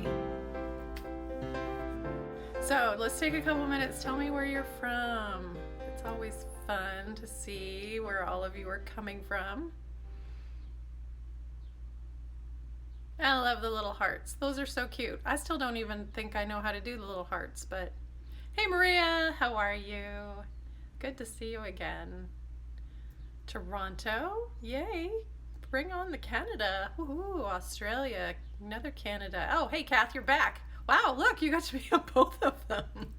everybody. So let's take a couple minutes. Tell me where you're from. It's always fun to see where all of you are coming from. I love the little hearts. Those are so cute. I still don't even think I know how to do the little hearts, but hey Maria, how are you? Good to see you again. Toronto, yay. Bring on the Canada. Woohoo, Australia, another Canada. Oh, hey Kath, you're back. Wow, look, you got to be on both of them.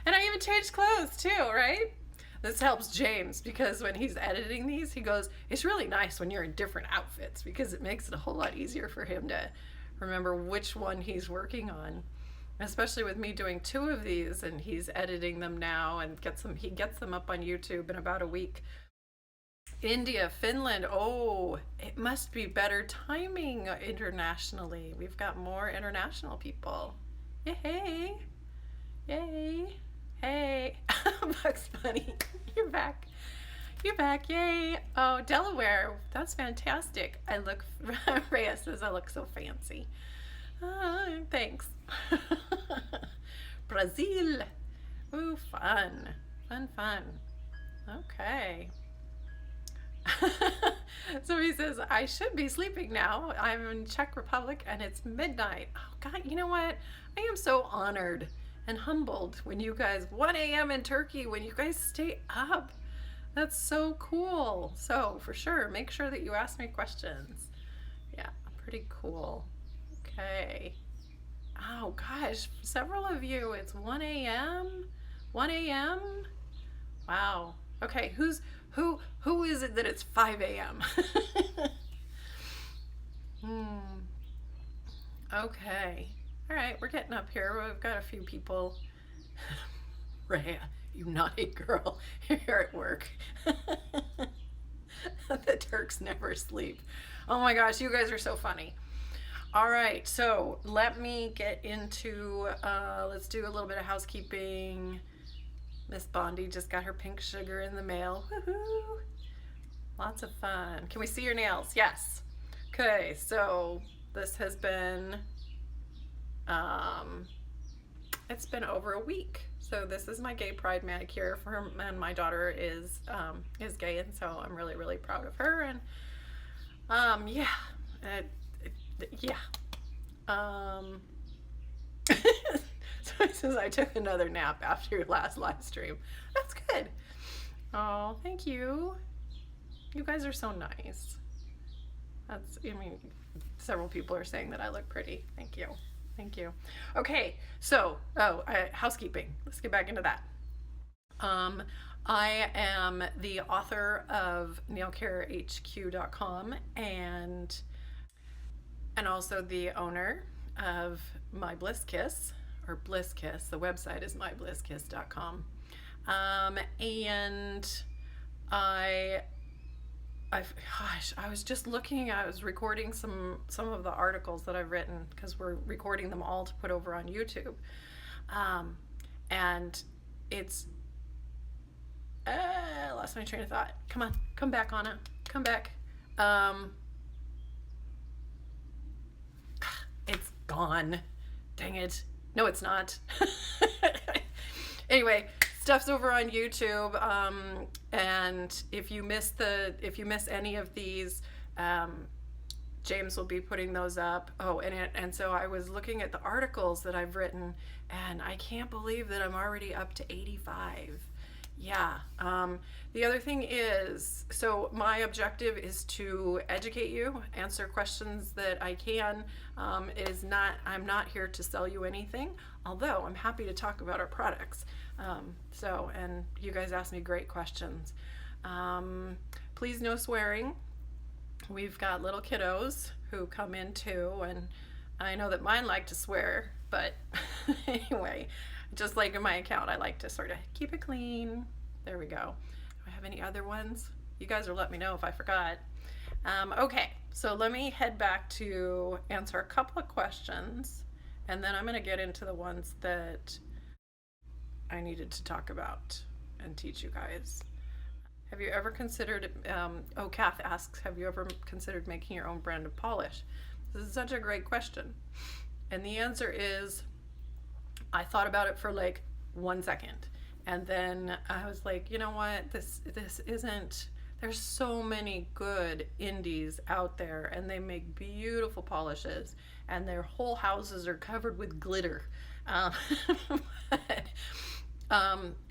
And I even changed clothes too, right? This helps James because when he's editing these, he goes, it's really nice when you're in different outfits because it makes it a whole lot easier for him to remember which one he's working on. Especially with me doing 2 of these and he's editing them now and he gets them up on YouTube in about a week. India, Finland, oh, it must be better timing internationally. We've got more international people. Yay, yay. Hey, Bugs Bunny, you're back. You're back, yay. Oh, Delaware, that's fantastic. Rhea says I look so fancy. Thanks. Brazil, ooh, fun, fun, fun. Okay. So he says, I should be sleeping now. I'm in Czech Republic and it's midnight. Oh God, you know what? I am so honored and humbled when you guys, 1 a.m. in Turkey, when you guys stay up. That's so cool. So for sure, make sure that you ask me questions. Yeah, pretty cool. Okay. Oh gosh, several of you, it's 1 a.m. 1 a.m. Wow. Okay, who is it that it's 5 a.m.? Okay. All right, we're getting up here. We've got a few people. Rhea, you naughty girl, you're at work. The Turks never sleep. Oh my gosh, you guys are so funny. All right, so let me get into, let's do a little bit of housekeeping. Miss Bondi just got her pink sugar in the mail. Woohoo! Lots of fun. Can we see your nails? Yes. Okay, so this has been, it's been over a week. So this is my gay pride manicure for her, and my daughter is gay, and so I'm really, really proud of her. And yeah, yeah. So he says I took another nap after your last live stream. That's good. Oh, thank you. You guys are so nice. That's, I mean, several people are saying that I look pretty. Thank you. Thank you. Okay, so, housekeeping. Let's get back into that. I am the author of nailcarehq.com and also the owner of My Bliss Kiss, or Bliss Kiss. The website is myblisskiss.com. And I was just looking, I was recording some of the articles that I've written because we're recording them all to put over on YouTube. And it's, I lost my train of thought. Come on, come back, Anna, come back. It's gone. Dang it. No, it's not. Anyway, stuff's over on YouTube, and if you miss any of these, James will be putting those up. Oh, and so I was looking at the articles that I've written, and I can't believe that I'm already up to 85. Yeah. The other thing is, so my objective is to educate you, answer questions that I can. I'm not here to sell you anything, although I'm happy to talk about our products. And you guys asked me great questions. Please no swearing. We've got little kiddos who come in too, and I know that mine like to swear, but anyway, just like in my account, I like to sort of keep it clean. There we go. Do I have any other ones? You guys will let me know if I forgot. Okay, so let me head back to answer a couple of questions, and then I'm going to get into the ones that I needed to talk about and teach you guys. Have you ever considered, Kath asks, have you ever considered making your own brand of polish? This is such a great question. And the answer is, I thought about it for like 1 second. And then I was like, you know what? This isn't, there's so many good indies out there, and they make beautiful polishes, and their whole houses are covered with glitter. Um, but,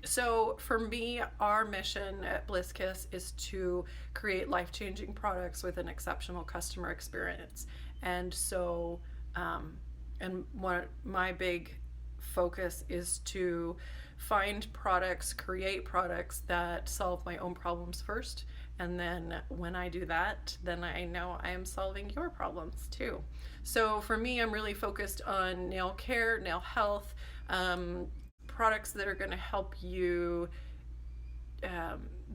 so for me, our mission at Bliss Kiss is to create life-changing products with an exceptional customer experience. And so, and one my big focus is to find products, create products that solve my own problems first. And then when I do that, then I know I am solving your problems too. So for me, I'm really focused on nail care, nail health, products that are going to help you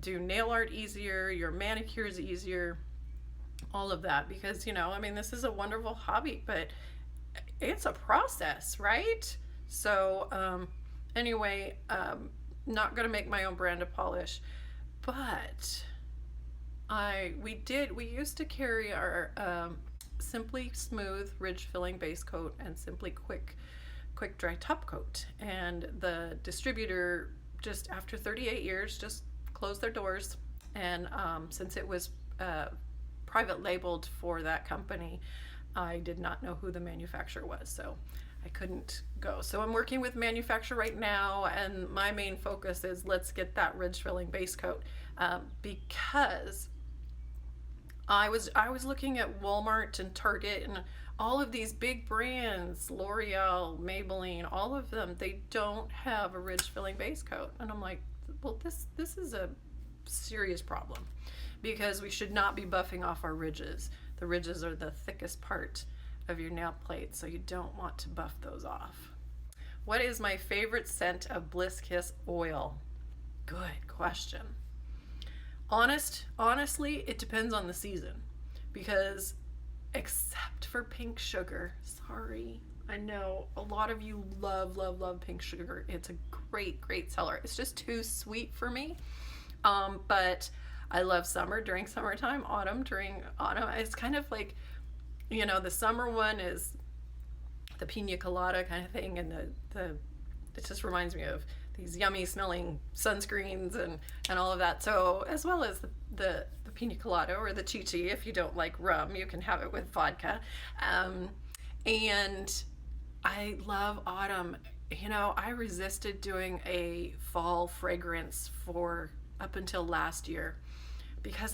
do nail art easier, your manicures easier, all of that. Because, you know, I mean, this is a wonderful hobby, but it's a process, right? So anyway, not going to make my own brand of polish, but we used to carry our Simply Smooth Ridge Filling Base Coat and Simply Quick Dry Top Coat, and the distributor just after 38 years just closed their doors. And since it was private labeled for that company, I did not know who the manufacturer was, so I couldn't go. So I'm working with manufacturer right now, and my main focus is let's get that ridge filling base coat, because I was looking at Walmart and Target and all of these big brands, L'Oreal, Maybelline, all of them, they don't have a ridge filling base coat. And I'm like, well, this is a serious problem, because we should not be buffing off our ridges. The ridges are the thickest part of your nail plate, so you don't want to buff those off. What is my favorite scent of Bliss Kiss oil? Good question. Honestly, it depends on the season, because except for pink sugar, sorry, I know a lot of you love pink sugar. It's a great seller. It's just too sweet for me. But I love summer during summertime, autumn during autumn. It's kind of like, you know, the summer one is the pina colada kind of thing, and it just reminds me of these yummy smelling sunscreens and all of that. So as well as the pina colada or the chichi, if you don't like rum, you can have it with vodka. And I love autumn. You know, I resisted doing a fall fragrance for up until last year, because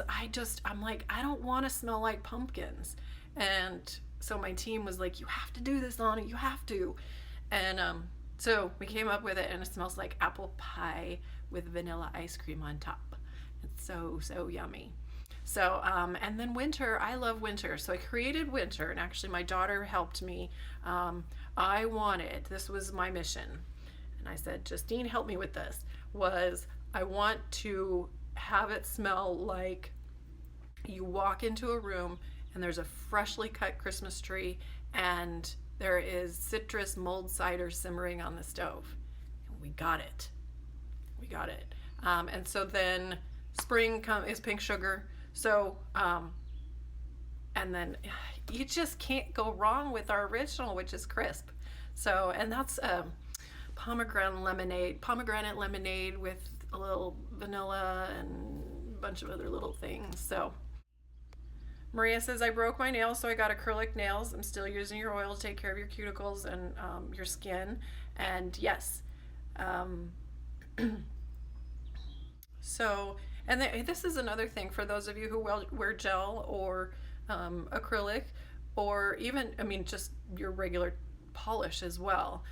I'm like, I don't want to smell like pumpkins. And so my team was like, you have to do this, Lana, you have to. And so we came up with it, and it smells like apple pie with vanilla ice cream on top. It's so yummy. So and then winter, I love winter, so I created winter, and actually my daughter helped me. This was my mission, and I said, Justine, help me with this, I want to have it smell like you walk into a room and there's a freshly cut Christmas tree, and there is citrus mulled cider simmering on the stove. And we got it. And so then spring is pink sugar. So, and then you just can't go wrong with our original, which is crisp. So, and that's pomegranate lemonade with a little vanilla and a bunch of other little things. So Maria says, I broke my nails, so I got acrylic nails. I'm still using your oil to take care of your cuticles and your skin. And yes, so, and this is another thing for those of you who wear gel or acrylic, or even, I mean, just your regular polish as well.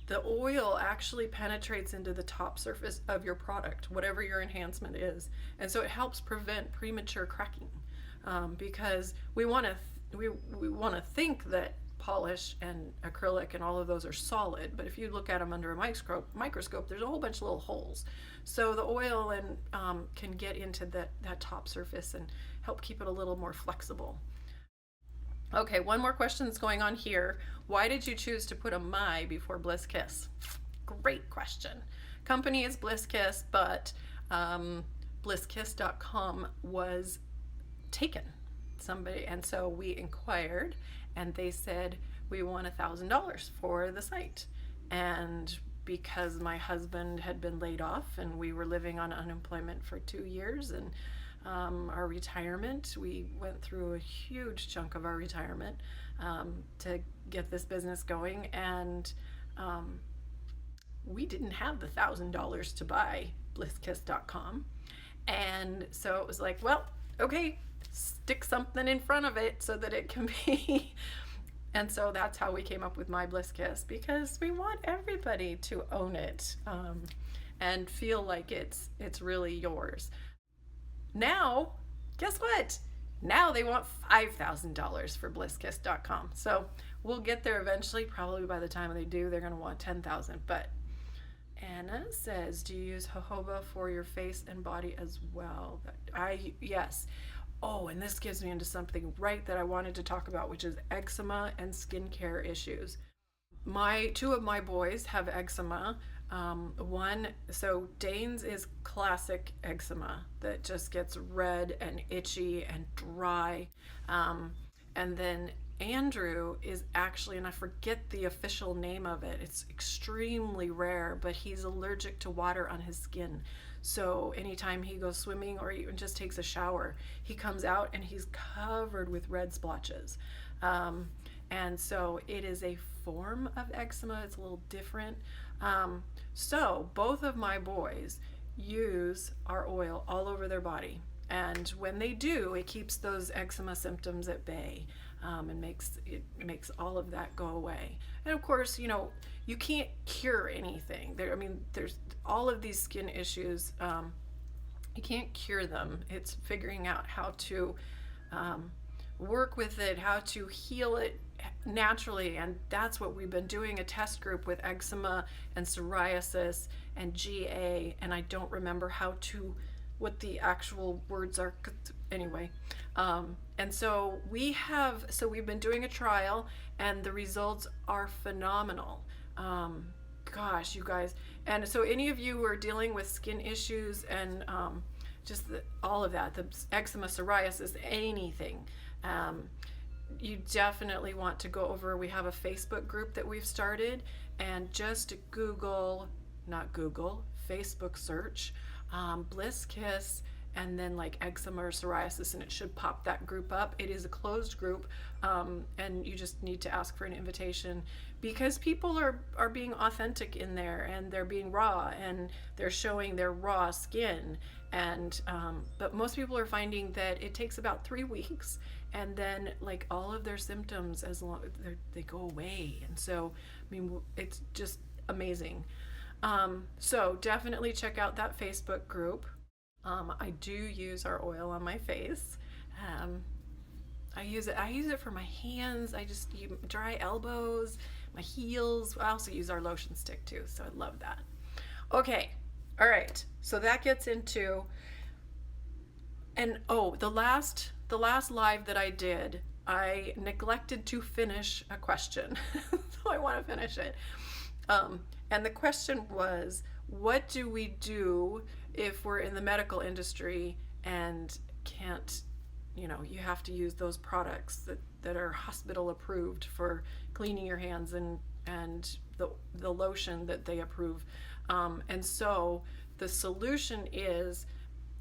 The oil actually penetrates into the top surface of your product, whatever your enhancement is. And so it helps prevent premature cracking. Because we want to think that polish and acrylic and all of those are solid, but if you look at them under a microscope, there's a whole bunch of little holes. So the oil can get into that top surface and help keep it a little more flexible. Okay, one more question that's going on here. Why did you choose to put a my before Bliss Kiss? Great question. Company is Bliss Kiss, but blisskiss.com was taken. And so we inquired, and they said, we won $1,000 for the site. And because my husband had been laid off and we were living on unemployment for 2 years, and our retirement, we went through a huge chunk of our retirement to get this business going, and we didn't have the $1,000 to buy BlissKiss.com. And so it was like, well, okay, stick something in front of it so that it can be. And so that's how we came up with My Bliss Kiss, because we want everybody to own it and feel like it's really yours. Now, guess what? Now they want $5,000 for BlissKiss.com. So we'll get there eventually. Probably by the time they do, they're going to want $10,000. But Anna says, do you use jojoba for your face and body as well? Yes. Oh, and this gives me into something that I wanted to talk about, which is eczema and skincare issues. Two of my boys have eczema. So Dane's is classic eczema that just gets red and itchy and dry. And then Andrew is actually, and I forget the official name of it, it's extremely rare, but he's allergic to water on his skin. So anytime he goes swimming or even just takes a shower, he comes out and he's covered with red splotches. And so it is a form of eczema. It's a little different. So both of my boys use our oil all over their body. And when they do, it keeps those eczema symptoms at bay, and makes all of that go away. And of course, you can't cure anything. There's all of these skin issues. You can't cure them. It's figuring out how to work with it, how to heal it naturally, and that's what we've been doing, a test group with eczema and psoriasis and GA, and I don't remember what the actual words are anyway. And so we've been doing a trial, and the results are phenomenal. Gosh, you guys. And so any of you who are dealing with skin issues and all of that, the eczema, psoriasis, anything, you definitely want to go over. We have a Facebook group that we've started, and just Facebook search Bliss Kiss and then like eczema or psoriasis, and it should pop that group up. It is a closed group, and you just need to ask for an invitation, because people are being authentic in there, and they're being raw, and they're showing their raw skin. And but most people are finding that it takes about 3 weeks, and then like all of their symptoms, they go away. And so it's just amazing. So definitely check out that Facebook group. I do use our oil on my face. I use it for my hands. Dry elbows, my heels. I also use our lotion stick too, so I love that. Okay, all right. So that gets into, and the last live that I did, I neglected to finish a question, so I want to finish it. And the question was, what do we do if we're in the medical industry and can't, you have to use those products that are hospital approved for cleaning your hands and the lotion that they approve. And so the solution is,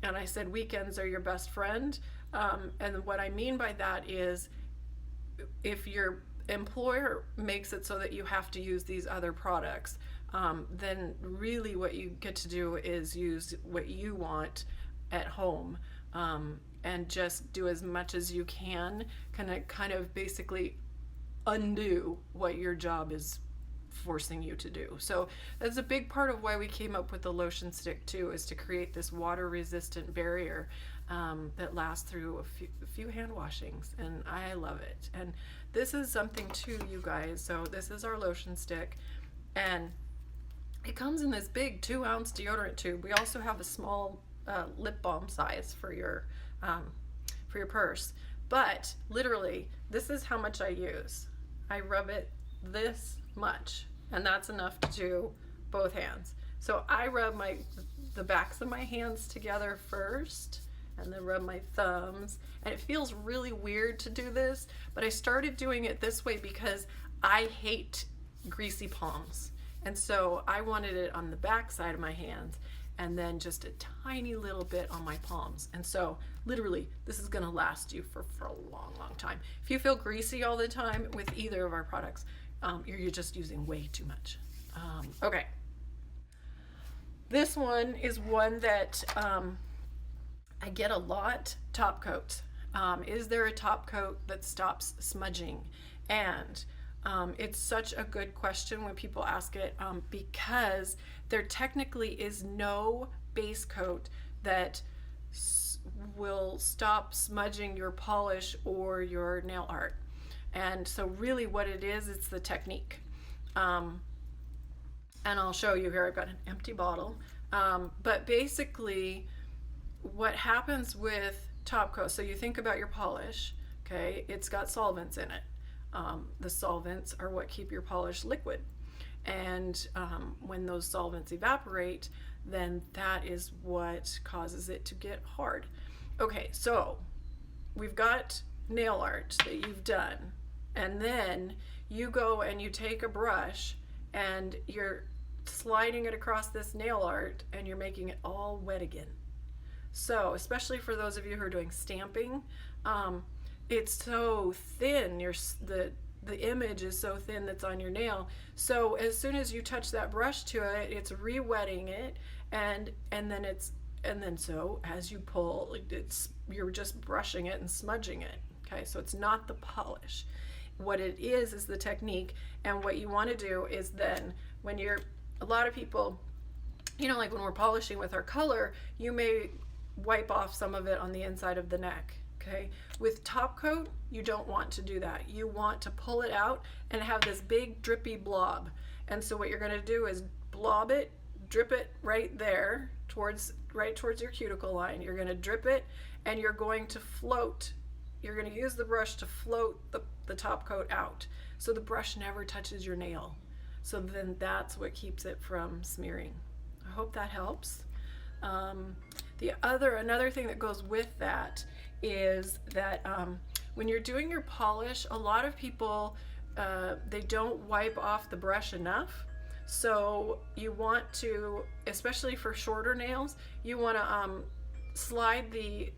and I said weekends are your best friend. And what I mean by that is, if your employer makes it so that you have to use these other products, then really what you get to do is use what you want at home, and just do as much as you can, kind of basically undo what your job is forcing you to do. So that's a big part of why we came up with the lotion stick too, is to create this water resistant barrier that lasts through a few hand washings, and I love it. And this is something too, you guys. So this is our lotion stick, and it comes in this big 2-ounce deodorant tube. We also have a small lip balm size for your purse. But literally, this is how much I use. I rub it this much, and that's enough to do both hands. So I rub the backs of my hands together first, and then rub my thumbs. And it feels really weird to do this, but I started doing it this way because I hate greasy palms. And so I wanted it on the back side of my hands and then just a tiny little bit on my palms. And so literally this is gonna last you for a long, long time. If you feel greasy all the time with either of our products, you're just using way too much. Okay. This one is one that I get a lot, top coat. Is there a top coat that stops smudging? And it's such a good question when people ask it, because there technically is no base coat that will stop smudging your polish or your nail art. And so really what it is, it's the technique. And I'll show you here, I've got an empty bottle. But basically what happens with top coat, so you think about your polish, okay, it's got solvents in it. The solvents are what keep your polish liquid. And when those solvents evaporate, then that is what causes it to get hard. Okay, so we've got nail art that you've done, and then you go and you take a brush and you're sliding it across this nail art and you're making it all wet again. So especially for those of you who are doing stamping, it's so thin, the image is so thin that's on your nail. So as soon as you touch that brush to it, it's re-wetting it, and then so as you pull, you're just brushing it and smudging it. Okay, so it's not the polish. What it is the technique, and what you want to do is then when a lot of people, you know, like when we're polishing with our color, you may wipe off some of it on the inside of the neck. Okay, with top coat, you don't want to do that. You want to pull it out and have this big drippy blob. And so what you're going to do is blob it, drip it right there right towards your cuticle line. You're going to drip it, and you're going to float. You're going to use the brush to float the top coat out, so the brush never touches your nail. So then that's what keeps it from smearing. I hope that helps. Another thing that goes with that is that when you're doing your polish, a lot of people, they don't wipe off the brush enough. So you want to, especially for shorter nails, you want to slide the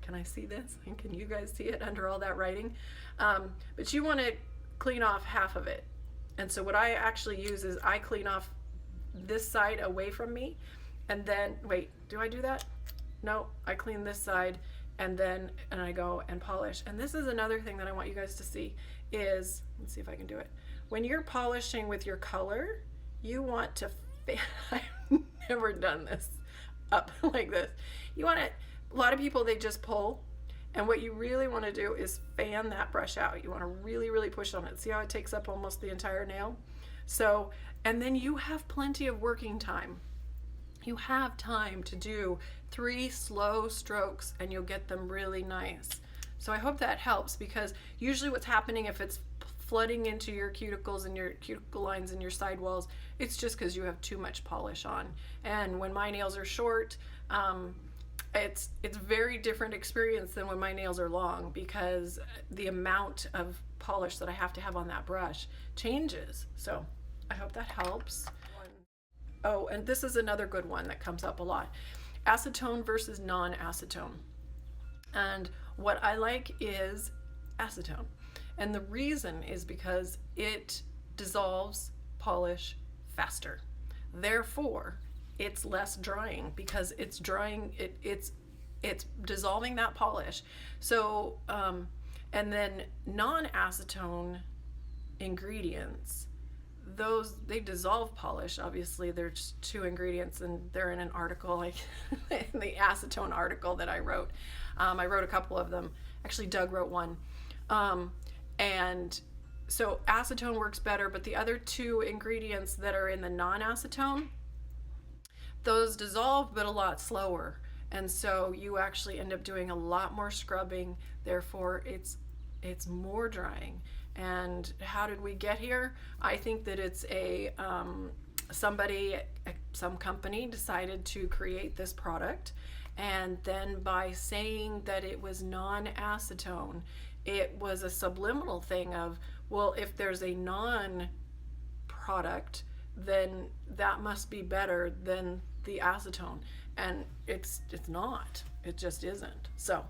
can I see this? Can you guys see it under all that writing? But you want to clean off half of it. And so what I actually use is I clean off this side away from me, and then, wait, do I do that? No, I clean this side, and I go and polish. And this is another thing that I want you guys to see is, let's see if I can do it. When you're polishing with your color, you want to, I've never done this up like this. You want to, a lot of people, they just pull, and what you really want to do is fan that brush out. You want to really, really push on it. See how it takes up almost the entire nail? So, and then you have plenty of working time. You have time to do 3 slow strokes and you'll get them really nice. So I hope that helps, because usually what's happening if it's flooding into your cuticles and your cuticle lines and your sidewalls, it's just because you have too much polish on. And when my nails are short, it's very different experience than when my nails are long, because the amount of polish that I have to have on that brush changes. So I hope that helps. Oh, and this is another good one that comes up a lot. Acetone versus non-acetone. And what I like is acetone. And the reason is because it dissolves polish faster. Therefore, it's less drying, because it's drying, it's dissolving that polish. So, and then non-acetone ingredients, they dissolve polish. Obviously there's 2 ingredients, and they're in an article, like in the acetone article that I wrote. I wrote a couple of them. Actually, Doug wrote one. And so acetone works better, but the other 2 ingredients that are in the non-acetone, those dissolve but a lot slower. And so you actually end up doing a lot more scrubbing. Therefore, it's more drying. And how did we get here? I think that it's some company decided to create this product, and then by saying that it was non-acetone, it was a subliminal thing of, Well, if there's a non product, then that must be better than the acetone, and it's not. It just isn't. So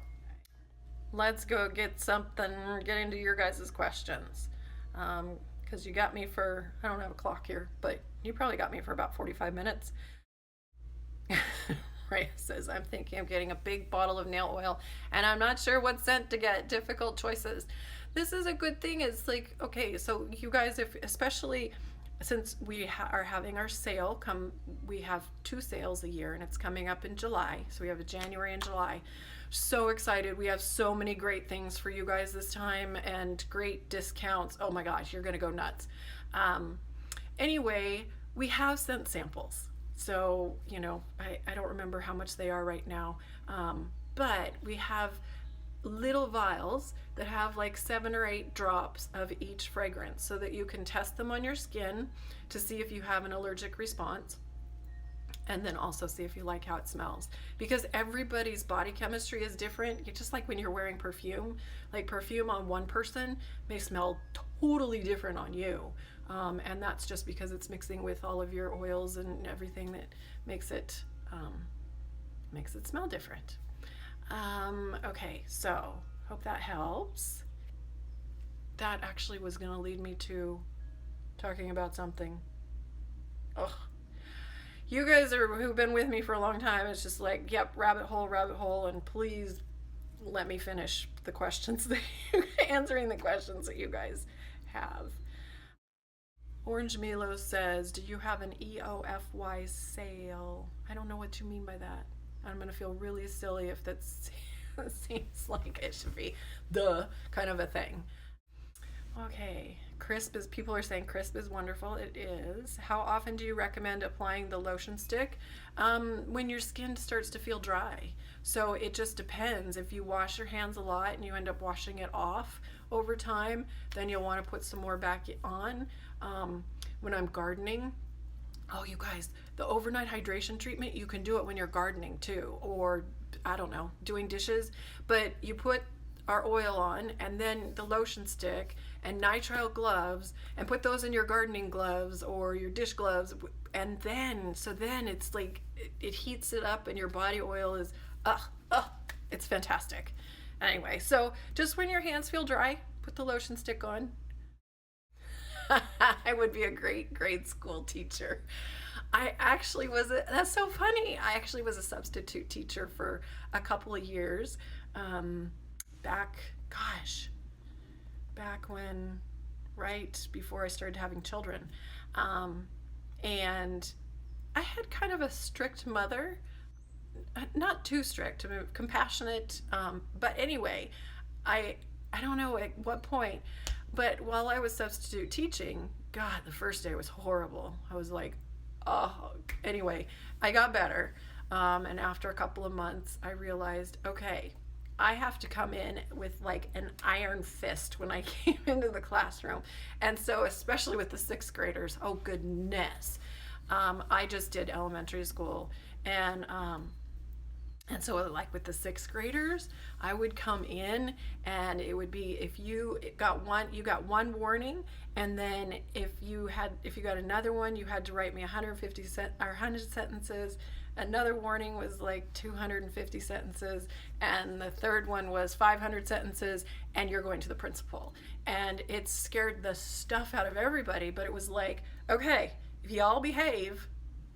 let's go get into your guys' questions, because you got me for, I don't have a clock here, but you probably got me for about 45 minutes. Rhea says, I'm thinking of getting a big bottle of nail oil and I'm not sure what scent to get. Difficult choices. This is a good thing. It's like, okay, so you guys, if especially since we are having our sale we have 2 sales a year and it's coming up in July. So we have a January and July. So excited. We have so many great things for you guys this time and great discounts. Oh my gosh, you're going to go nuts. Anyway, we have scent samples. So, you know, I don't remember how much they are right now, but we have little vials that have like 7 or 8 drops of each fragrance so that you can test them on your skin to see if you have an allergic response, and then also see if you like how it smells, because everybody's body chemistry is different. Just like when you're wearing perfume, like perfume on one person may smell totally different on you. And that's just because it's mixing with all of your oils and everything that makes it smell different. Okay, so hope that helps. That actually was going to lead me to talking about something. Ugh. You guys who've been with me for a long time, it's just like, yep, rabbit hole, and please let me finish the questions, answering the questions that you guys have. Orange Milo says, do you have an EOFY sale? I don't know what you mean by that. I'm going to feel really silly if that seems like it should be the kind of a thing. Okay, people are saying crisp is wonderful. It is. How often do you recommend applying the lotion stick? When your skin starts to feel dry. So it just depends. If you wash your hands a lot and you end up washing it off over time, then you'll want to put some more back on. When I'm gardening, oh, you guys, the overnight hydration treatment, you can do it when you're gardening too, or I don't know, doing dishes, but you put our oil on and then the lotion stick and nitrile gloves and put those in your gardening gloves or your dish gloves, and then it's like it heats it up and your body oil is it's fantastic. Anyway, so just when your hands feel dry, put the lotion stick on. I would be a great grade school teacher. That's so funny. I actually was a substitute teacher for a couple of years, back when, right before I started having children. And I had kind of a strict mother, not too strict, I mean, compassionate, but anyway, I don't know at what point, but while I was substitute teaching, God, the first day was horrible. I was like, oh, anyway, I got better. And after a couple of months, I realized, okay, I have to come in with like an iron fist when I came into the classroom. And so, especially with the 6th graders, oh goodness. I just did elementary school, and so like with the 6th graders, I would come in and it would be, if you got one warning, and then if you got another one, you had to write me 100 sentences. Another warning was like 250 sentences, and the third one was 500 sentences, and you're going to the principal. And it scared the stuff out of everybody, but it was like, okay, if y'all behave,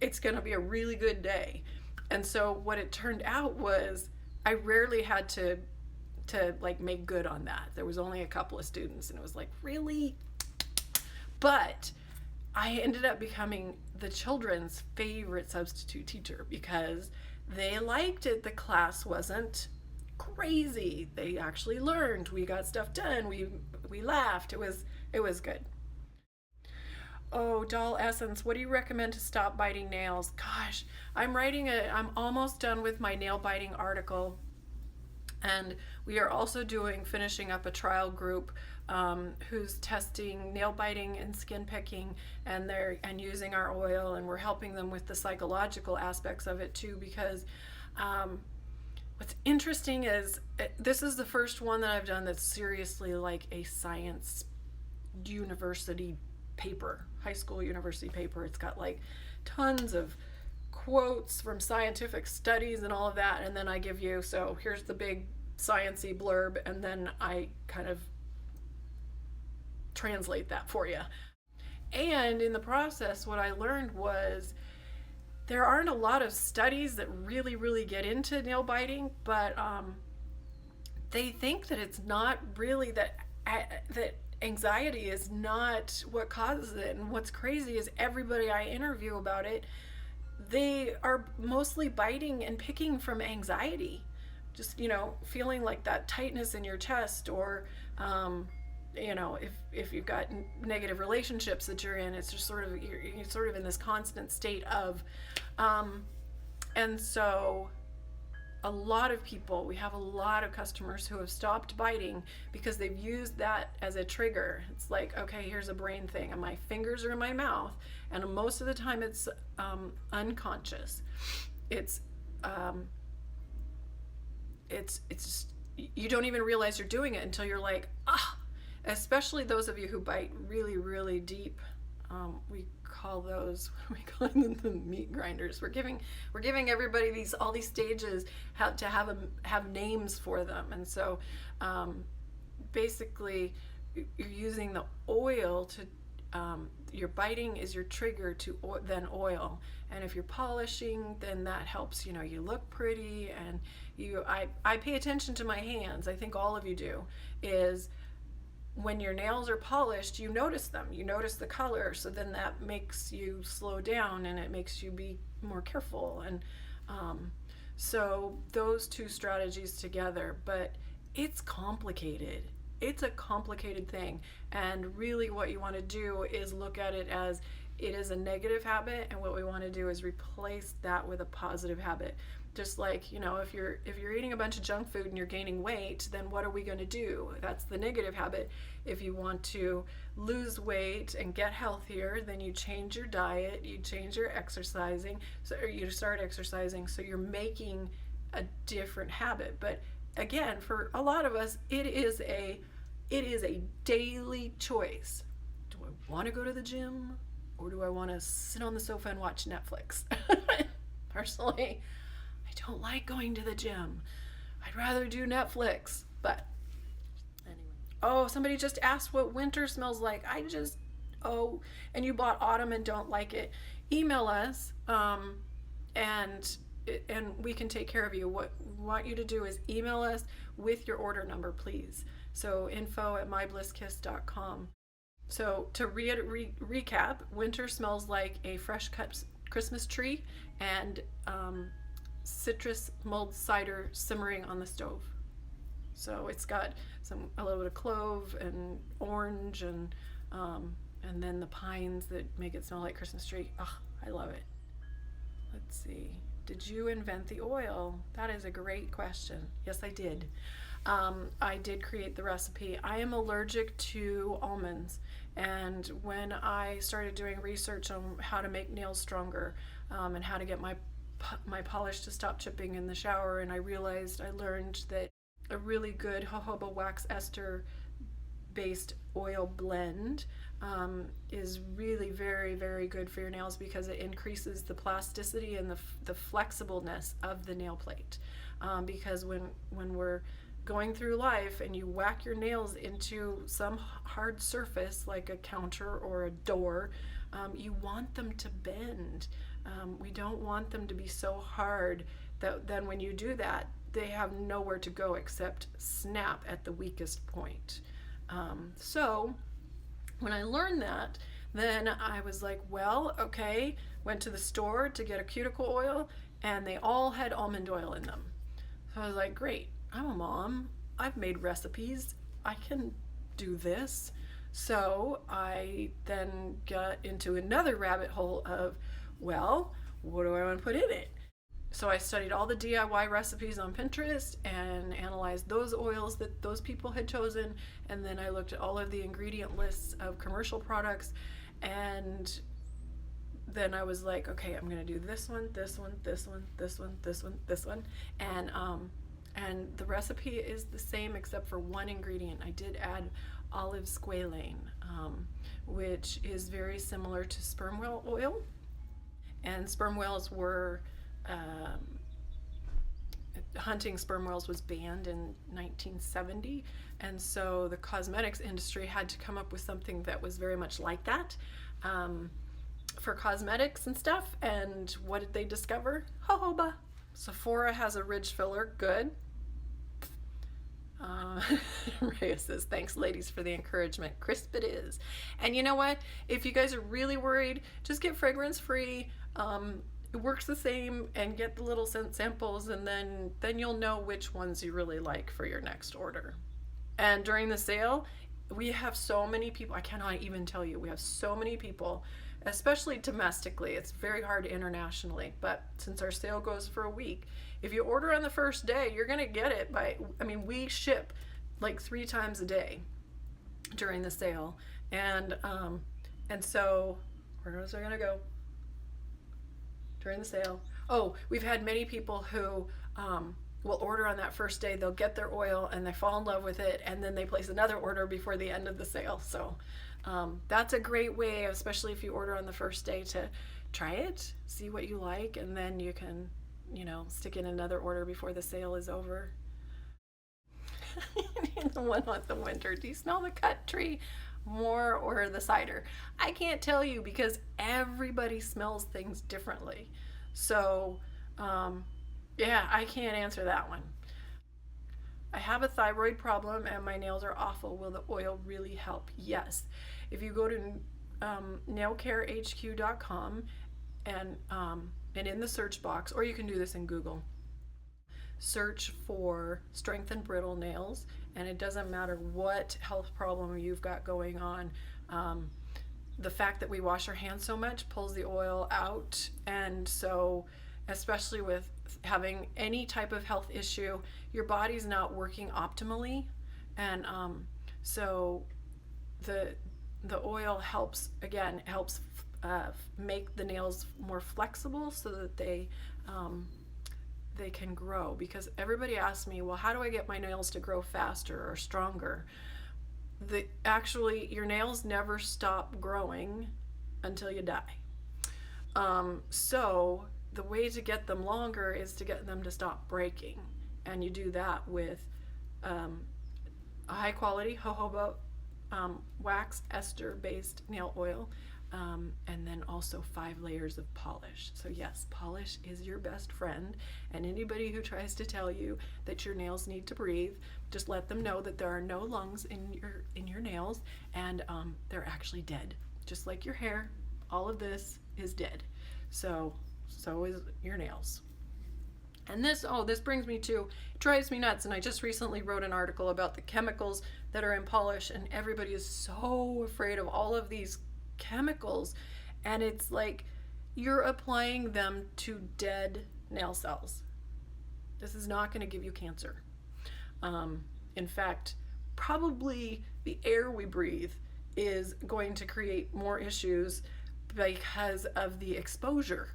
it's going to be a really good day. And so what it turned out was I rarely had to like make good on that. There was only a couple of students, and it was like, really? But I ended up becoming the children's favorite substitute teacher because they liked it. The class wasn't crazy. They actually learned. We got stuff done. We laughed. It was good. Oh, Doll Essence, what do you recommend to stop biting nails? Gosh, I'm almost done with my nail biting article, and we are also finishing up a trial group who's testing nail biting and skin picking, and using our oil, and we're helping them with the psychological aspects of it too, because what's interesting is this is the first one that I've done that's seriously like a science university paper, high school university paper. It's got like tons of quotes from scientific studies and all of that, and then I give you, so here's the big sciencey blurb, and then I kind of translate that for you. And in the process, what I learned was there aren't a lot of studies that really get into nail biting, but they think that it's not really that anxiety is not what causes it. And what's crazy is everybody I interview about it, they are mostly biting and picking from anxiety, just, you know, feeling like that tightness in your chest, or you know, if you've got negative relationships that you're in, it's just sort of, you're sort of in this constant state of and so a lot of people, we have a lot of customers who have stopped biting because they've used that as a trigger. It's like, okay, here's a brain thing, and my fingers are in my mouth, and most of the time it's unconscious. It's just, you don't even realize you're doing it until you're like, ah. Especially those of you who bite really deep. We call those, what do we call them? The meat grinders. We're giving everybody all these stages to have names for them. And so basically you're using the oil to your biting is your trigger to then oil. And if you're polishing, then that helps, you know, you look pretty. And I pay attention to my hands. I think all of you do. Is when your nails are polished, you notice them, you notice the color, so then that makes you slow down and it makes you be more careful. And so those two strategies together, but it's complicated. It's a complicated thing, and really what you want to do is look at it as it is a negative habit, and what we want to do is replace that with a positive habit. Just like, you know, if you're eating a bunch of junk food and you're gaining weight, then what are we going to do? That's the negative habit. If you want to lose weight and get healthier, then you change your diet, you change your exercising, or you start exercising, so you're making a different habit. But again, for a lot of us, it is a daily choice. Do I want to go to the gym, or do I want to sit on the sofa and watch Netflix? Personally, I don't like going to the gym. I'd rather do Netflix. But anyway. Oh, somebody just asked what winter smells like. And you bought autumn and don't like it. Email us, and we can take care of you. What we want you to do is email us with your order number, please. So info@myblisskiss.com. So to recap, winter smells like a fresh cut Christmas tree and citrus mulled cider simmering on the stove. So it's got a little bit of clove and orange and then the pines that make it smell like Christmas tree. I love it. Let's see. Did you invent the oil? That is a great question. Yes, I did. I did create the recipe. I am allergic to almonds, and when I started doing research on how to make nails stronger and how to get my polish to stop chipping in the shower, and I learned that a really good jojoba wax ester based oil blend is really very good for your nails, because it increases the plasticity and the flexibleness of the nail plate. Because when we're going through life and you whack your nails into some hard surface like a counter or a door, you want them to bend. We don't want them to be so hard that then when you do that, they have nowhere to go except snap at the weakest point. So when I learned that, then I was like, well, okay, went to the store to get a cuticle oil, and they all had almond oil in them. So I was like, great, I'm a mom, I've made recipes, I can do this. So I then got into another rabbit hole of, well, what do I want to put in it? So I studied all the DIY recipes on Pinterest and analyzed those oils that those people had chosen, and then I looked at all of the ingredient lists of commercial products, and then I was like, okay, I'm gonna do this one, this one, this one, this one, this one, this one, and the recipe is the same except for one ingredient. I did add olive squalane. which is very similar to sperm whale oil. And sperm whales were, hunting sperm whales was banned in 1970. And so the cosmetics industry had to come up with something that was very much like that, for cosmetics and stuff. And what did they discover? Jojoba. Sephora has a ridge filler. Good. Rhea says, thanks ladies for the encouragement. Crisp it is. And you know what? If you guys are really worried, just get fragrance free. It works the same, and get the little scent samples, and then you'll know which ones you really like for your next order. And during the sale, we have so many people, I cannot even tell you, we have so many people, especially domestically. It's very hard internationally, but since our sale goes for a week, if you order on the first day, you're gonna get it by, I mean, we ship like 3 times a day during the sale. And so, where was I gonna go? During the sale. Oh, we've had many people who will order on that first day. They'll get their oil and they fall in love with it, and then they place another order before the end of the sale. So that's a great way, especially if you order on the first day, to try it, see what you like, and then you can, you know, stick in another order before the sale is over. The one with the winter. Do you smell the cut tree more or the cider? I can't tell you, because everybody smells things differently. So yeah, I can't answer that one. I have a thyroid problem and my nails are awful. Will the oil really help? Yes. If you go to nailcarehq.com and in the search box, or you can do this in Google, search for strength and brittle nails, and it doesn't matter what health problem you've got going on. The fact that we wash our hands so much pulls the oil out, and so especially with having any type of health issue, your body's not working optimally, and so the oil helps, again, helps make the nails more flexible so that they can grow. Because everybody asks me, well, how do I get my nails to grow faster or stronger? Actually, your nails never stop growing until you die. So the way to get them longer is to get them to stop breaking, and you do that with a high quality jojoba wax ester based nail oil, and then also 5 layers of polish. So yes, polish is your best friend, and anybody who tries to tell you that your nails need to breathe, just let them know that there are no lungs in your nails, and they're actually dead. Just like your hair, all of this is dead. So is your nails. And this brings me to, it drives me nuts, and I just recently wrote an article about the chemicals that are in polish, and everybody is so afraid of all of these chemicals, and it's like you're applying them to dead nail cells. This is not going to give you cancer. In fact, probably the air we breathe is going to create more issues because of the exposure.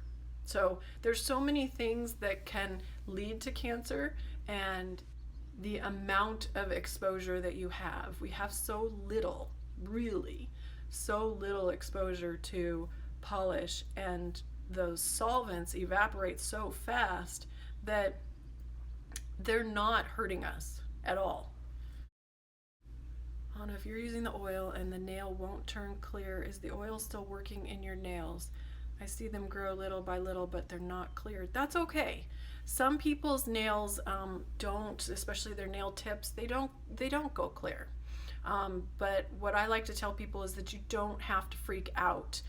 So there's so many things that can lead to cancer, and the amount of exposure that you have. We have so little, really, so little exposure to polish, and those solvents evaporate so fast that they're not hurting us at all. Anna, if you're using the oil and the nail won't turn clear, is the oil still working in your nails? I see them grow little by little, but they're not clear. That's okay. Some people's nails don't, especially their nail tips, they don't go clear. But what I like to tell people is that you don't have to freak out.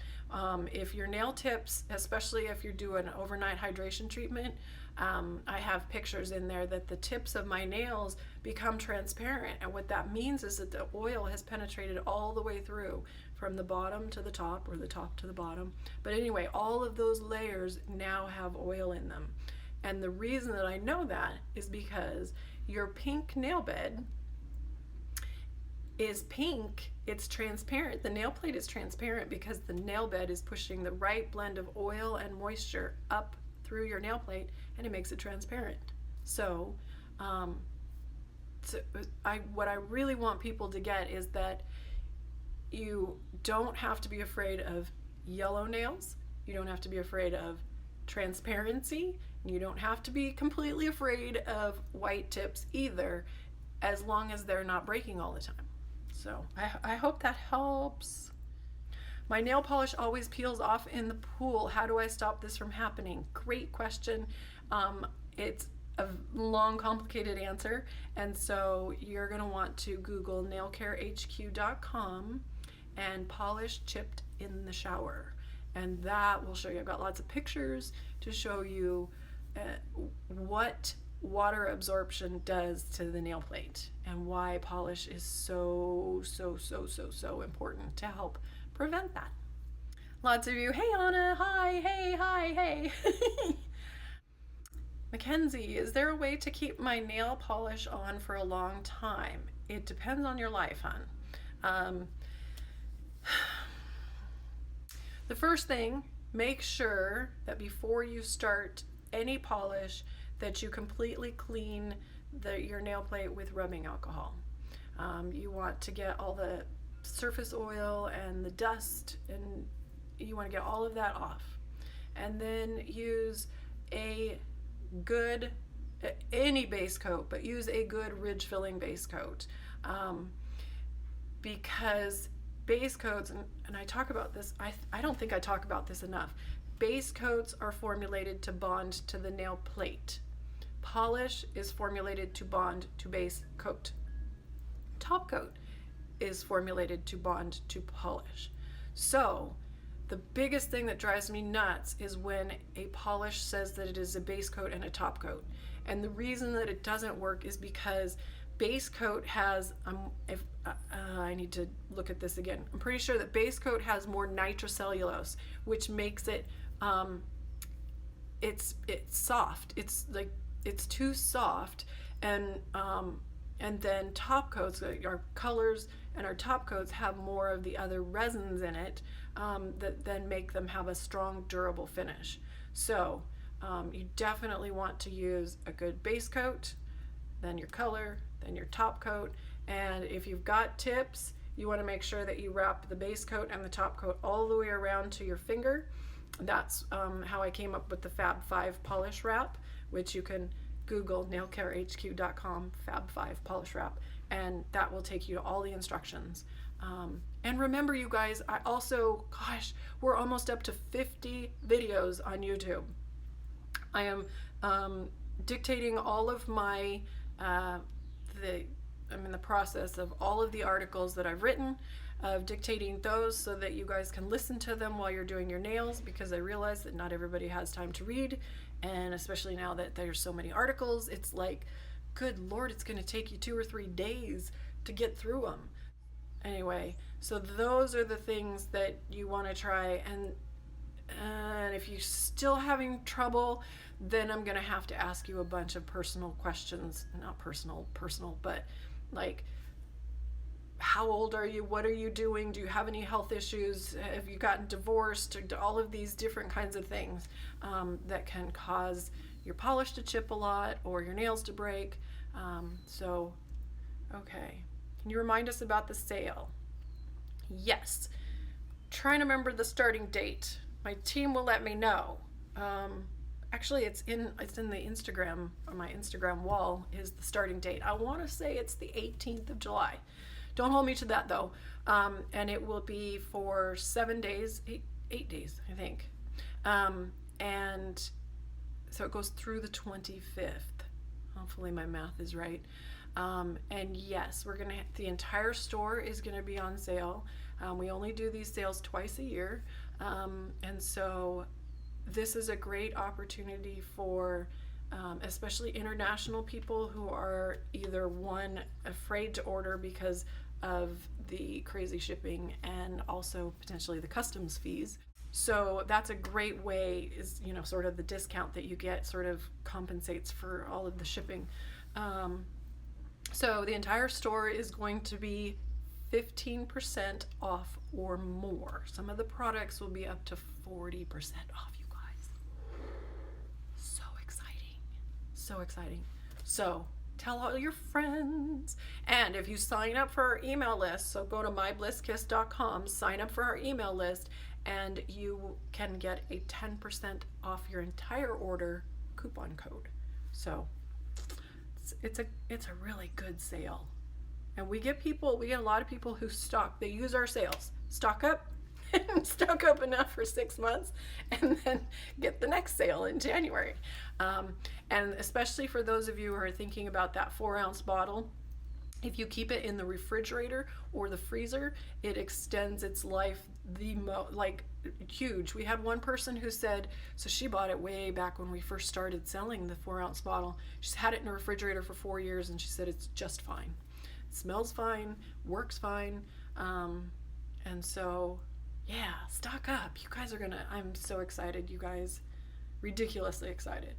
If your nail tips, especially if you do an overnight hydration treatment, I have pictures in there that the tips of my nails become transparent, and what that means is that the oil has penetrated all the way through, from the bottom to the top, or the top to the bottom. But anyway, all of those layers now have oil in them. And the reason that I know that is because your pink nail bed is pink, it's transparent. The nail plate is transparent because the nail bed is pushing the right blend of oil and moisture up through your nail plate, and it makes it transparent. So, what I really want people to get is that you don't have to be afraid of yellow nails. You don't have to be afraid of transparency. You don't have to be completely afraid of white tips either, as long as they're not breaking all the time. So I hope that helps. My nail polish always peels off in the pool. How do I stop this from happening? Great question. It's a long, complicated answer, and so you're going to want to Google nailcarehq.com and polish chipped in the shower, and that will show you. I've got lots of pictures to show you what water absorption does to the nail plate and why polish is so important to help prevent that. Lots of you, hey Anna, hi, hey, hi, hey. Mackenzie, is there a way to keep my nail polish on for a long time? It depends on your life, hon. The first thing, make sure that before you start any polish that you completely clean your nail plate with rubbing alcohol. You want to get all the surface oil and the dust, and you want to get all of that off. And then use any base coat, but use a good ridge filling base coat, because base coats, and I talk about this, I don't think I talk about this enough. Base coats are formulated to bond to the nail plate. Polish is formulated to bond to base coat. Top coat is formulated to bond to polish. So the biggest thing that drives me nuts is when a polish says that it is a base coat and a top coat. And the reason that it doesn't work is because base coat has, I need to look at this again. I'm pretty sure that base coat has more nitrocellulose, which makes it, it's soft. It's too soft, and then top coats, our colors and our top coats have more of the other resins in it that then make them have a strong, durable finish. So you definitely want to use a good base coat, then your color, then your top coat, and if you've got tips, you want to make sure that you wrap the base coat and the top coat all the way around to your finger. That's how I came up with the Fab 5 polish wrap, which you can Google nailcarehq.com Fab 5 polish wrap, and that will take you to all the instructions. And remember, you guys, I also, gosh, we're almost up to 50 videos on YouTube. I am dictating all of my, I'm in the process of all of the articles that I've written, of dictating those so that you guys can listen to them while you're doing your nails, because I realize that not everybody has time to read, and especially now that there's so many articles, it's like, good Lord, it's going to take you 2 or 3 days to get through them. Anyway, so those are the things that you want to try, and if you're still having trouble, then I'm going to have to ask you a bunch of personal questions, not personal, but like, how old are you? What are you doing? Do you have any health issues? Have you gotten divorced? All of these different kinds of things that can cause your polish to chip a lot or your nails to break. Okay. Can you remind us about the sale? Yes. Trying to remember the starting date. My team will let me know. Actually, it's in the Instagram, on my Instagram wall is the starting date. I want to say it's the 18th of July. Don't hold me to that though. And it will be for 7 days, 8 days, I think. And so it goes through the 25th. Hopefully my math is right. And yes, the entire store is gonna be on sale. We only do these sales twice a year. And so this is a great opportunity for especially international people who are either one, afraid to order because of the crazy shipping and also potentially the customs fees. So that's a great way, is, sort of the discount that you get sort of compensates for all of the shipping. So the entire store is going to be 15% off or more. Some of the products will be up to 40% off, you guys. So exciting. So exciting. So Tell all your friends. And if you sign up for our email list, so go to myBlissKiss.com, sign up for our email list, and you can get a 10% off your entire order coupon code. So it's a really good sale. And we get a lot of people who they use our sales. Stock up and stock up enough for 6 months and then get the next sale in January. And especially for those of you who are thinking about that 4-ounce bottle, if you keep it in the refrigerator or the freezer, it extends its life huge. We had one person who said, so she bought it way back when we first started selling the 4-ounce bottle. She's had it in the refrigerator for 4 years and she said it's just fine. It smells fine, works fine. And so, yeah, stock up. You guys I'm so excited, you guys. Ridiculously excited.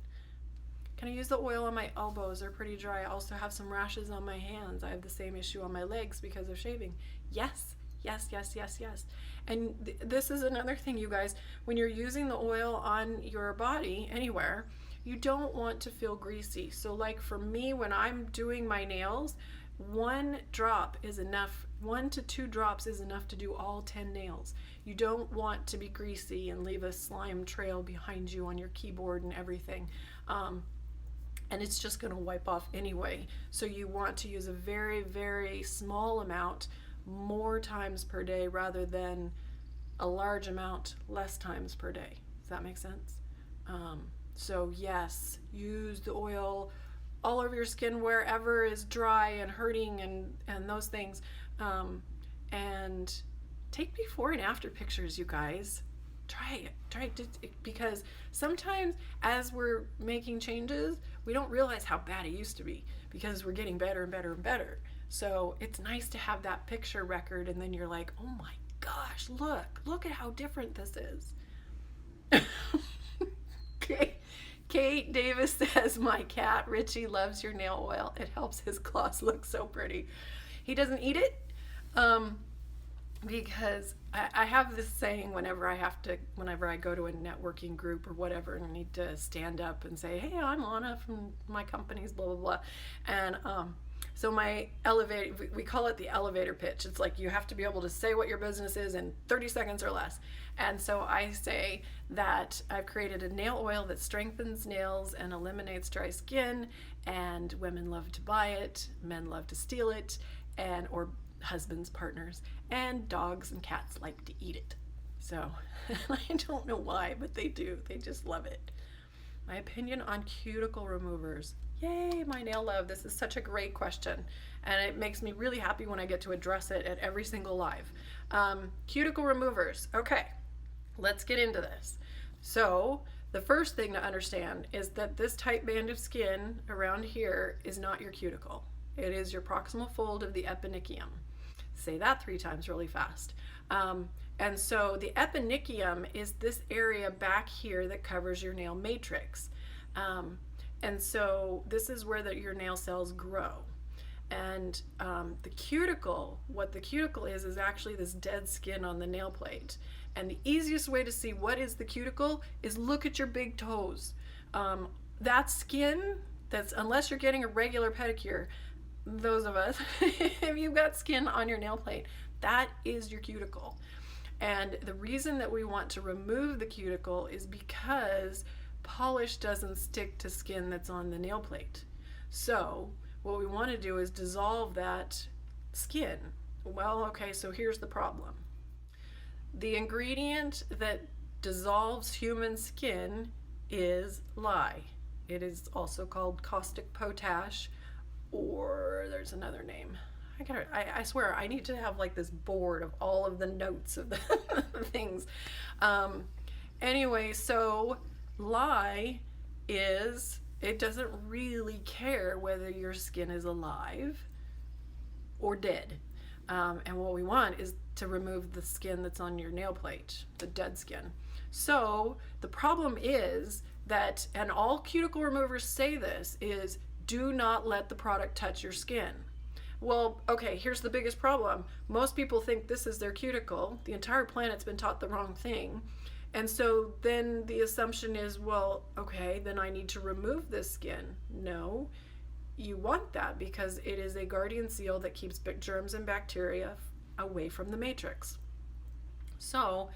Can I use the oil on my elbows? They're pretty dry. I also have some rashes on my hands. I have the same issue on my legs because of shaving. Yes, yes, yes, yes, yes. And this is another thing, you guys. When you're using the oil on your body, anywhere, you don't want to feel greasy. So like for me, when I'm doing my nails, 1 drop is enough. 1 to 2 drops is enough to do all 10 nails. You don't want to be greasy and leave a slime trail behind you on your keyboard and everything. And it's just going to wipe off anyway. So you want to use a very, very small amount more times per day rather than a large amount less times per day. Does that make sense? So yes, use the oil all over your skin wherever is dry and hurting and those things. And take before and after pictures, you guys. Try it, because sometimes as we're making changes, we don't realize how bad it used to be because we're getting better and better and better. So it's nice to have that picture record, and then you're like, oh my gosh, look at how different this is. Kate Davis says, my cat Richie loves your nail oil. It helps his claws look so pretty. He doesn't eat it. Because I have this saying whenever I go to a networking group or whatever and I need to stand up and say, hey, I'm Lana from my company's blah, blah, blah. And so my elevator, we call it the elevator pitch. It's like you have to be able to say what your business is in 30 seconds or less. And so I say that I've created a nail oil that strengthens nails and eliminates dry skin, and women love to buy it, men love to steal it, or husbands, partners, and dogs and cats like to eat it. So I don't know why, but they do. They just love it. My opinion on cuticle removers. Yay, my nail love. This is such a great question, and it makes me really happy when I get to address it at every single live. Cuticle removers. Okay, let's get into this. So the first thing to understand is that this tight band of skin around here is not your cuticle. It is your proximal fold of the eponychium. Say that 3 times really fast. And so the eponychium is this area back here that covers your nail matrix. And so this is where your nail cells grow. And the cuticle, what the cuticle is actually this dead skin on the nail plate. And the easiest way to see what is the cuticle is look at your big toes. That skin, unless you're getting a regular pedicure, those of us, if you've got skin on your nail plate, that is your cuticle. And the reason that we want to remove the cuticle is because polish doesn't stick to skin that's on the nail plate. So what we want to do is dissolve that skin. Well, okay, so here's the problem. The ingredient that dissolves human skin is lye. It is also called caustic potash, or there's another name. I swear I need to have like this board of all of the notes of the things. Anyway, so lye it doesn't really care whether your skin is alive or dead. And what we want is to remove the skin that's on your nail plate, the dead skin. So the problem is that, and all cuticle removers say this, is do not let the product touch your skin. Well, okay, here's the biggest problem. Most people think this is their cuticle. The entire planet's been taught the wrong thing. And so then the assumption is, well, okay, then I need to remove this skin. No, you want that because it is a guardian seal that keeps germs and bacteria away from the matrix. So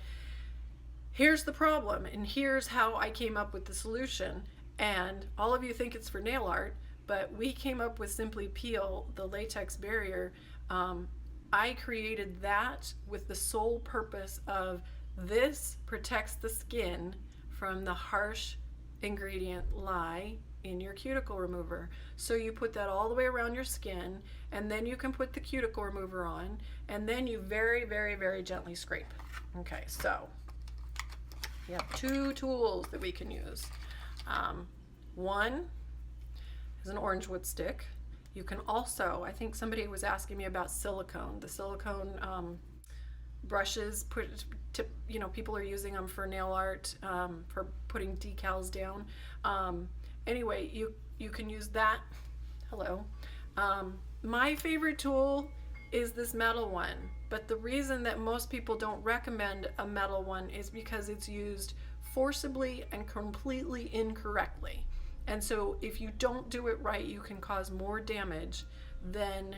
here's the problem, and here's how I came up with the solution. And all of you think it's for nail art, but we came up with Simply Peel, the latex barrier. I created that with the sole purpose of this protects the skin from the harsh ingredient lye in your cuticle remover. So you put that all the way around your skin, and then you can put the cuticle remover on, and then you very, very, very gently scrape. Okay, so we have two tools that we can use. One is an orange wood stick. You can also, I think somebody was asking me about silicone. The silicone brushes, people are using them for nail art, for putting decals down. Anyway, you can use that. Hello. My favorite tool is this metal one, but the reason that most people don't recommend a metal one is because it's used forcibly and completely incorrectly. And so if you don't do it right, you can cause more damage than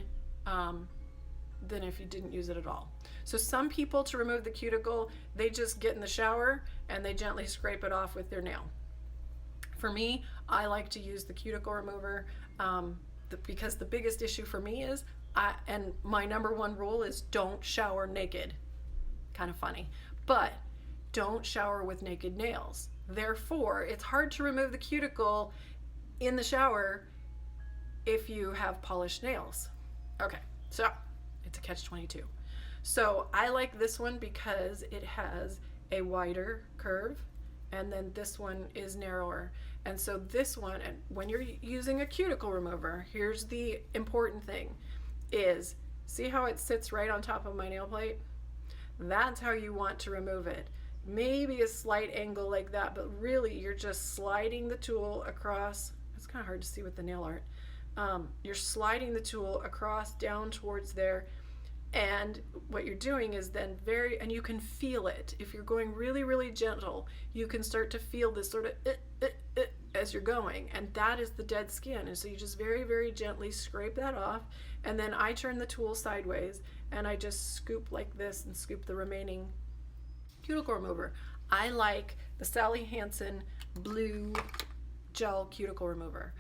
if you didn't use it at all. So some people, to remove the cuticle, they just get in the shower and they gently scrape it off with their nail. For me, I like to use the cuticle remover because the biggest issue for me is, and my number one rule is don't shower naked. Kind of funny, but don't shower with naked nails. Therefore, it's hard to remove the cuticle in the shower if you have polished nails. Okay, so it's a catch-22. So I like this one because it has a wider curve, and then this one is narrower. And so this one, and when you're using a cuticle remover, here's the important thing, is see how it sits right on top of my nail plate? That's how you want to remove it. Maybe a slight angle like that, but really you're just sliding the tool across. It's kind of hard to see with the nail art. You're sliding the tool across down towards there, and what you're doing is then and you can feel it. If you're going really, really gentle, you can start to feel this sort of as you're going, and that is the dead skin. And so you just very, very gently scrape that off, and then I turn the tool sideways and I just scoop like this and scoop the remaining cuticle remover. I like the Sally Hansen blue gel cuticle remover.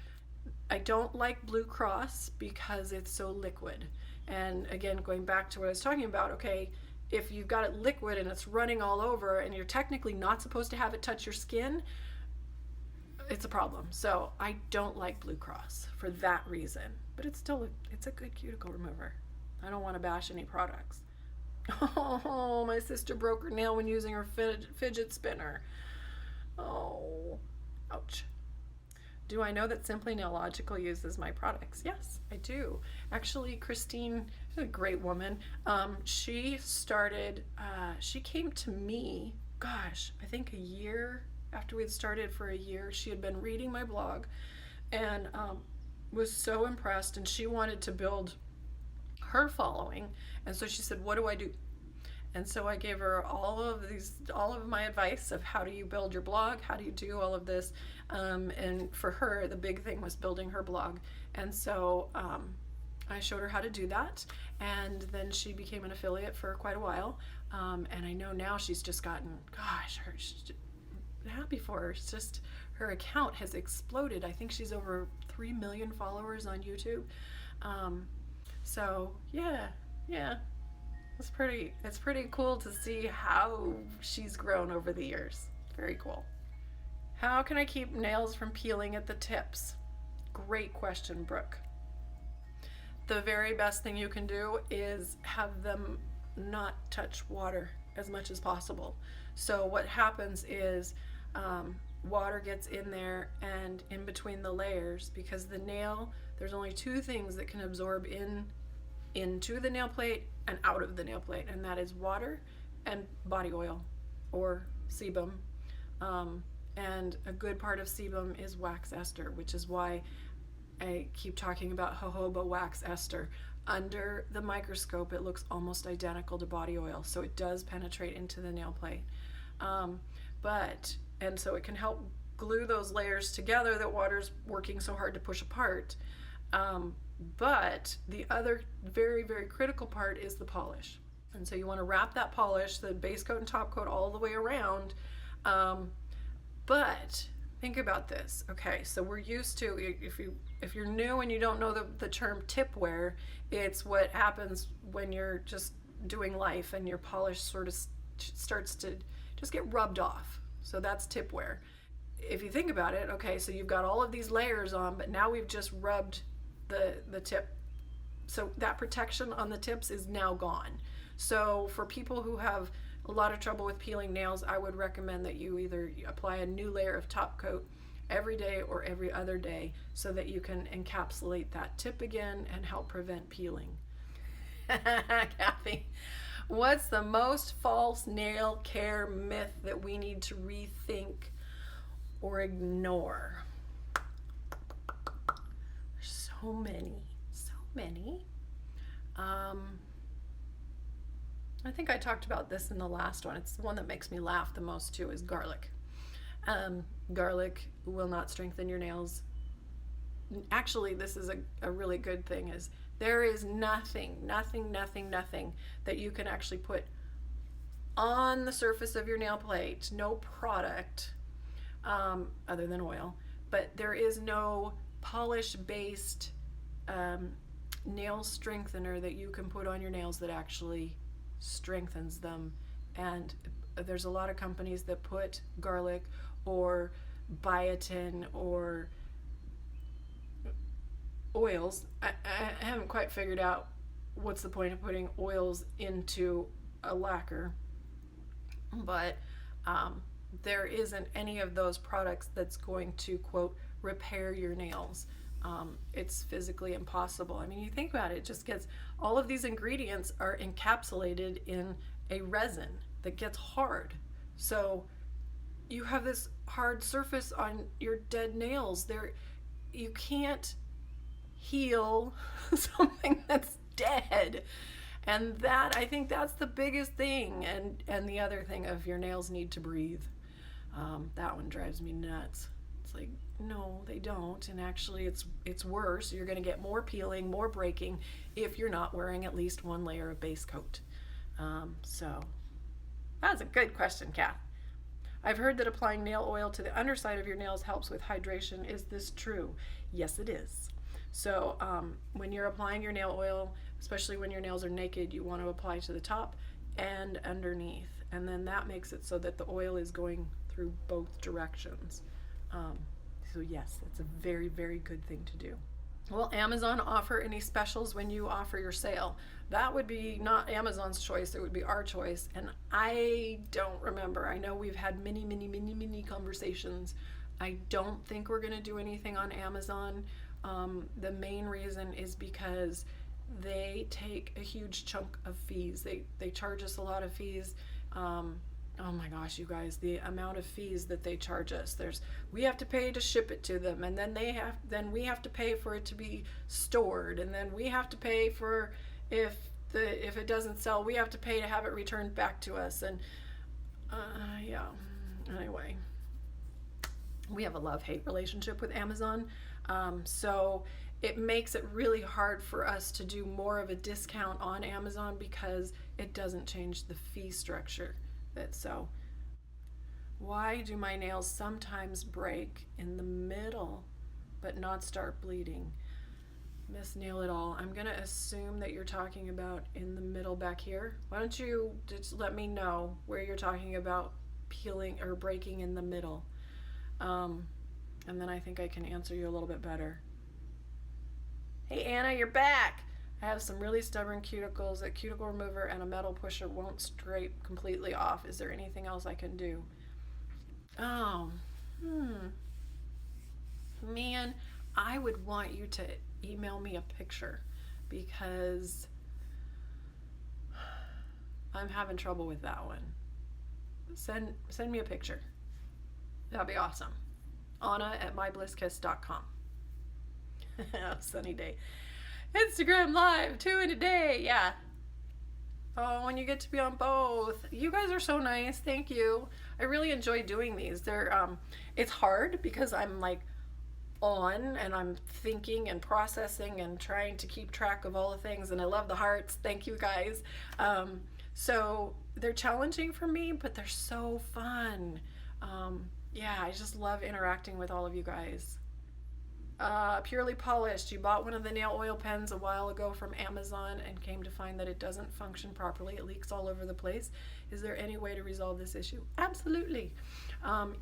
I don't like Blue Cross because it's so liquid. And again, going back to what I was talking about, okay, if you've got it liquid and it's running all over and you're technically not supposed to have it touch your skin, it's a problem. So I don't like Blue Cross for that reason, but it's a good cuticle remover. I don't want to bash any products. Oh, my sister broke her nail when using her fidget spinner. Oh, ouch. Do I know that Simply Nailogical uses my products? Yes, I do. Actually, Christine, a great woman, she came to me, gosh, I think a year after we had started. For a year, she had been reading my blog and was so impressed, and she wanted to build her following. And so she said, what do I do? And so I gave her all of my advice of how do you build your blog, how do you do all of this, and for her the big thing was building her blog. And so I showed her how to do that, and then she became an affiliate for quite a while, and I know now she's just gotten, gosh, she's happy for her. It's just her account has exploded. I think she's over 3 million followers on YouTube. So yeah. It's pretty cool to see how she's grown over the years. Very cool. How can I keep nails from peeling at the tips? Great question, Brooke. The very best thing you can do is have them not touch water as much as possible. So what happens is water gets in there and in between the layers, because the nail, there's only two things that can absorb into the nail plate and out of the nail plate, and that is water and body oil or sebum. And a good part of sebum is wax ester, which is why I keep talking about jojoba wax ester. Under the microscope, it looks almost identical to body oil, so it does penetrate into the nail plate. And so it can help glue those layers together that water's working so hard to push apart. But the other very, very critical part is the polish. And so you want to wrap that polish, the base coat and top coat, all the way around. But think about this. Okay, so we're used to, if you're new and you don't know the term tip wear, it's what happens when you're just doing life and your polish sort of starts to just get rubbed off. So that's tip wear. If you think about it, okay, so you've got all of these layers on, but now we've just rubbed the tip. So that protection on the tips is now gone. So for people who have a lot of trouble with peeling nails, I would recommend that you either apply a new layer of top coat every day or every other day so that you can encapsulate that tip again and help prevent peeling. Kathy, what's the most false nail care myth that we need to rethink or ignore? There's so many. I think I talked about this in the last one. It's the one that makes me laugh the most too, is garlic. Garlic will not strengthen your nails. Actually, this is a really good thing, is there is nothing that you can actually put on the surface of your nail plate, no product other than oil, but there is no polish-based nail strengthener that you can put on your nails that actually strengthens them. And there's a lot of companies that put garlic or biotin or oils. I haven't quite figured out what's the point of putting oils into a lacquer, but there isn't any of those products that's going to, quote, repair your nails. It's physically impossible. I mean, you think about it, it just gets, all of these ingredients are encapsulated in a resin that gets hard. So you have this hard surface on your dead nails. You can't heal something that's dead. And that, I think that's the biggest thing. And the other thing of your nails need to breathe. That one drives me nuts. It's like, no, they don't. And actually it's worse. You're going to get more peeling, more breaking if you're not wearing at least one layer of base coat. So that's a good question, Kath. I've heard that applying nail oil to the underside of your nails helps with hydration. Is this true? Yes, it is. So when you're applying your nail oil, especially when your nails are naked, you want to apply to the top and underneath. And then that makes it so that the oil is going through both directions. So yes, it's a very, very good thing to do. Will Amazon offer any specials when you offer your sale? That would be not Amazon's choice, it would be our choice. And I don't remember. I know we've had many conversations. I don't think we're going to do anything on Amazon. The main reason is because they take a huge chunk of fees. They charge us a lot of fees. Oh my gosh, you guys, the amount of fees that they charge us. We have to pay to ship it to them, and then we have to pay for it to be stored, and then we have to pay for if it doesn't sell, we have to pay to have it returned back to us. And yeah, anyway, we have a love-hate relationship with Amazon. So it makes it really hard for us to do more of a discount on Amazon because it doesn't change the fee structure. So why do my nails sometimes break in the middle but not start bleeding? Miss Nail It All, I'm going to assume that you're talking about in the middle back here. Why don't you just let me know where you're talking about peeling or breaking in the middle, and then I think I can answer you a little bit better. Hey Anna, you're back! I have some really stubborn cuticles. A cuticle remover and a metal pusher won't scrape completely off. Is there anything else I can do? Oh, man, I would want you to email me a picture because I'm having trouble with that one. Send me a picture. That'd be awesome. Anna@myblisskiss.com. Sunny day. Instagram live 2 in a day. Yeah. Oh, when you get to be on both. You guys are so nice. Thank you. I really enjoy doing these. It's hard because I'm like on, and I'm thinking and processing and trying to keep track of all the things, and I love the hearts. Thank you guys. So they're challenging for me, but they're so fun. Yeah, I just love interacting with all of you guys. Purely Polished. You bought one of the nail oil pens a while ago from Amazon and came to find that it doesn't function properly. It leaks all over the place. Is there any way to resolve this issue? Absolutely.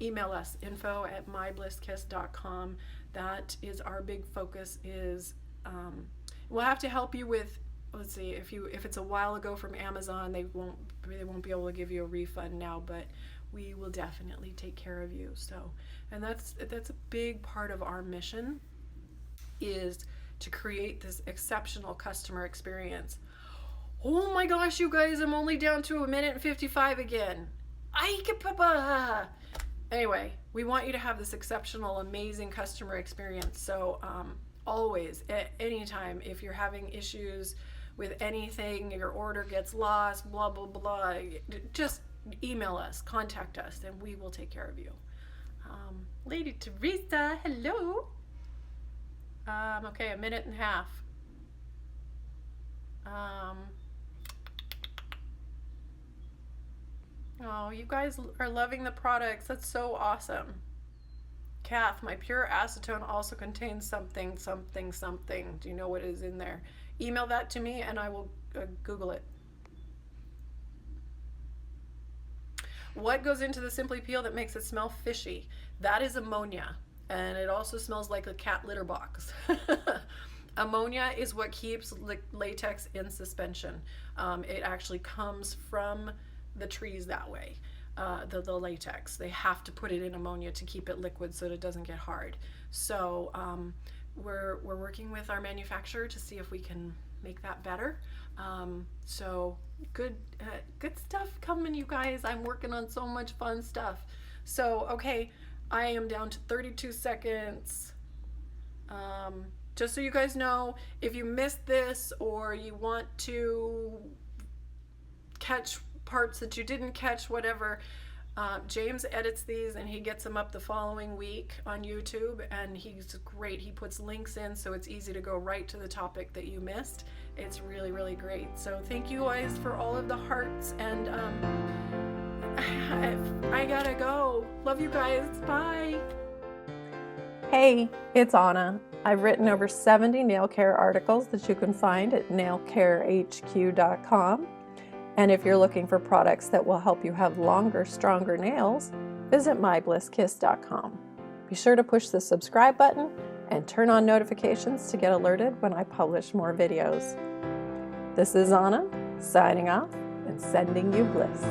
Email us, info@myblesskiss.com. That is our big focus. Is we'll have to help you with, let's see, if it's a while ago from Amazon, they won't be able to give you a refund now, but we will definitely take care of you. So, and that's a big part of our mission, is to create this exceptional customer experience. Oh my gosh, you guys, I'm only down to 1:55 again. Anyway, we want you to have this exceptional, amazing customer experience. So always, at any time, if you're having issues with anything, your order gets lost, blah, blah, blah, just email us, contact us, and we will take care of you. Lady Teresa, hello. Okay, 1.5 minutes. Oh, you guys are loving the products. That's so awesome. Kath, my pure acetone also contains something, something, something. Do you know what is in there? Email that to me and I will Google it. What goes into the Simply Peel that makes it smell fishy? That is ammonia, and it also smells like a cat litter box. Ammonia is what keeps latex in suspension. It actually comes from the trees that way. The latex, they have to put it in ammonia to keep it liquid so that it doesn't get hard. So we're working with our manufacturer to see if we can make that better. So good stuff coming, you guys. I'm working on so much fun stuff. So okay, I am down to 32 seconds. Just so you guys know, if you missed this or you want to catch parts that you didn't catch, whatever, James edits these and he gets them up the following week on YouTube, and he's great. He puts links in so it's easy to go right to the topic that you missed. It's really, really great. So thank you guys for all of the hearts, and I gotta go. Love you guys. Bye. Hey, it's Anna. I've written over 70 nail care articles that you can find at nailcarehq.com. And if you're looking for products that will help you have longer, stronger nails, visit myblesskiss.com. Be sure to push the subscribe button and turn on notifications to get alerted when I publish more videos. This is Anna, signing off and sending you bliss.